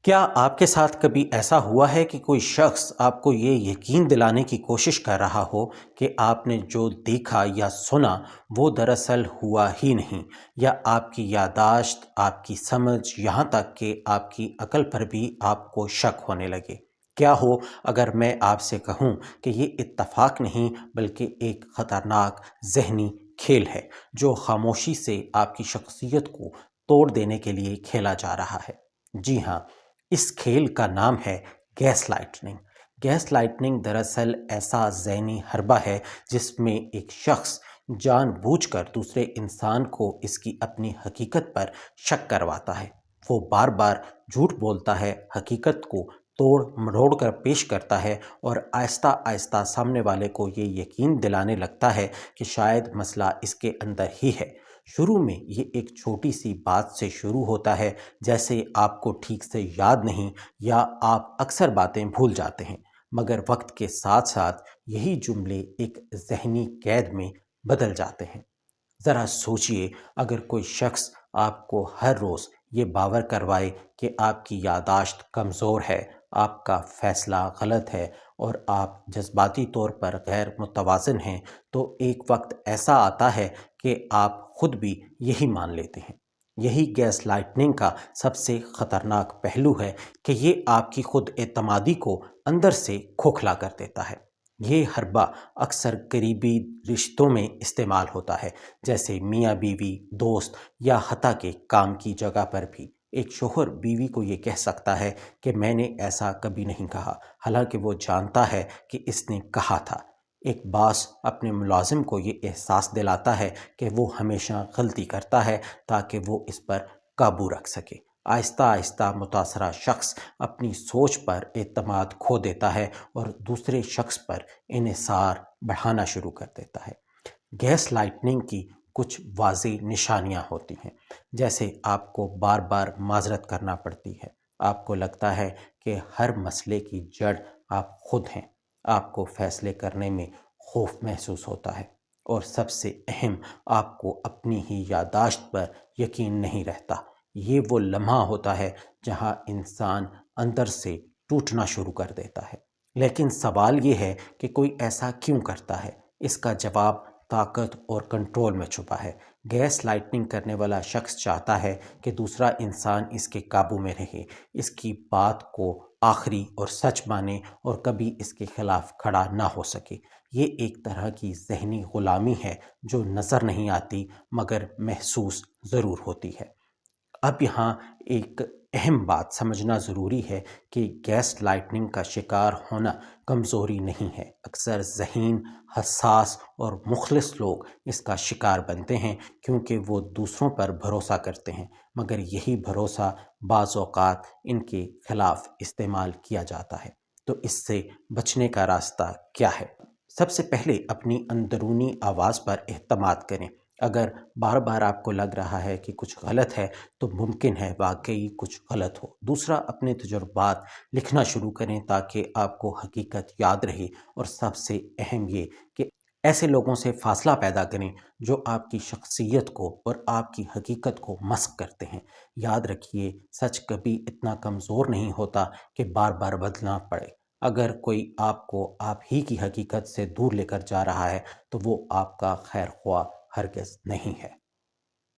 क्या आपके साथ कभी ऐसा हुआ है कि कोई शख्स आपको ये यकीन दिलाने की कोशिश कर रहा हो कि आपने जो देखा या सुना वो दरअसल हुआ ही नहीं, या आपकी याददाश्त, आपकी समझ, यहाँ तक कि आपकी अक्ल पर भी आपको शक होने लगे? क्या हो अगर मैं आपसे कहूँ कि ये इत्तफाक नहीं बल्कि एक ख़तरनाक ज़हनी खेल है जो खामोशी से आपकी शख्सियत को तोड़ देने के लिए खेला जा रहा है। जी हाँ, इस खेल का नाम है गैस लाइटनिंग। गैस लाइटनिंग दरअसल ऐसा ज़हनी हरबा है जिसमें एक शख्स जानबूझकर दूसरे इंसान को इसकी अपनी हकीकत पर शक करवाता है। वो बार बार झूठ बोलता है, हकीकत को तोड़ मरोड़ कर पेश करता है और आहिस्ता आहिस्ता सामने वाले को ये यकीन दिलाने लगता है कि शायद मसला इसके अंदर ही है। शुरू में ये एक छोटी सी बात से शुरू होता है, जैसे आपको ठीक से याद नहीं या आप अक्सर बातें भूल जाते हैं, मगर वक्त के साथ साथ यही जुमले एक ज़हनी कैद में बदल जाते हैं। ज़रा सोचिए, अगर कोई शख्स आपको हर रोज़ ये बावर करवाए कि आपकी याददाश्त कमज़ोर है, आपका फ़ैसला गलत है और आप जज्बाती तौर पर गैर मुतवाज़िन हैं, तो एक वक्त ऐसा आता है कि आप ख़ुद भी यही मान लेते हैं। यही गैस लाइटनिंग का सबसे ख़तरनाक पहलू है कि ये आपकी ख़ुद एतमादी को अंदर से खोखला कर देता है। ये हरबा अक्सर करीबी रिश्तों में इस्तेमाल होता है, जैसे मियाँ बीवी, दोस्त या हत्ता के काम की जगह पर भी। एक शोहर बीवी को ये कह सकता है कि मैंने ऐसा कभी नहीं कहा, हालांकि वो जानता है कि इसने कहा था। एक बॉस अपने मुलाजिम को ये एहसास दिलाता है कि वो हमेशा गलती करता है ताकि वो इस पर काबू रख सके। आहिस्ता आहिस्ता मुतासरा शख्स अपनी सोच पर एतमाद खो देता है और दूसरे शख्स पर इन्हिसार बढ़ाना शुरू कर देता है। गैस लाइटनिंग की कुछ वाज़ेह निशानियाँ होती हैं, जैसे आपको बार बार माजरत करना पड़ती है, आपको लगता है कि हर मसले की जड़ आप खुद हैं, आपको फ़ैसले करने में खौफ महसूस होता है, और सबसे अहम, आपको अपनी ही याददाश्त पर यकीन नहीं रहता। ये वो लम्हा होता है जहाँ इंसान अंदर से टूटना शुरू कर देता है। लेकिन सवाल ये है कि कोई ऐसा क्यों करता है? इसका जवाब ताकत और कंट्रोल में छुपा है। गैस लाइटनिंग करने वाला शख्स चाहता है कि दूसरा इंसान इसके काबू में रहे, इसकी बात को आखिरी और सच माने और कभी इसके खिलाफ खड़ा ना हो सके। ये एक तरह की ज़हनी ग़ुलामी है जो नज़र नहीं आती मगर महसूस ज़रूर होती है। अब यहाँ एक अहम बात समझना ज़रूरी है कि गैस लाइटनिंग का शिकार होना कमज़ोरी नहीं है। अक्सर ज़हीन, हसास और मुखलिस लोग इसका शिकार बनते हैं क्योंकि वो दूसरों पर भरोसा करते हैं, मगर यही भरोसा बाज़ औक़ात इनके ख़िलाफ़ इस्तेमाल किया जाता है। तो इससे बचने का रास्ता क्या है? सबसे पहले अपनी अंदरूनी आवाज़ पर एतमाद करें। अगर बार बार आपको लग रहा है कि कुछ गलत है, तो मुमकिन है वाकई कुछ गलत हो। दूसरा, अपने तजुर्बात लिखना शुरू करें ताकि आपको हकीकत याद रहे, और सबसे अहम ये कि ऐसे लोगों से फ़ासला पैदा करें जो आपकी शख्सियत को और आपकी हकीकत को मस्ख़ करते हैं। याद रखिए, सच कभी इतना कमज़ोर नहीं होता कि बार बार बदलना पड़े। अगर कोई आपको आप ही की हकीकत से दूर लेकर जा रहा है, तो वो आपका खैर ख्वाह हरगिज़ नहीं है।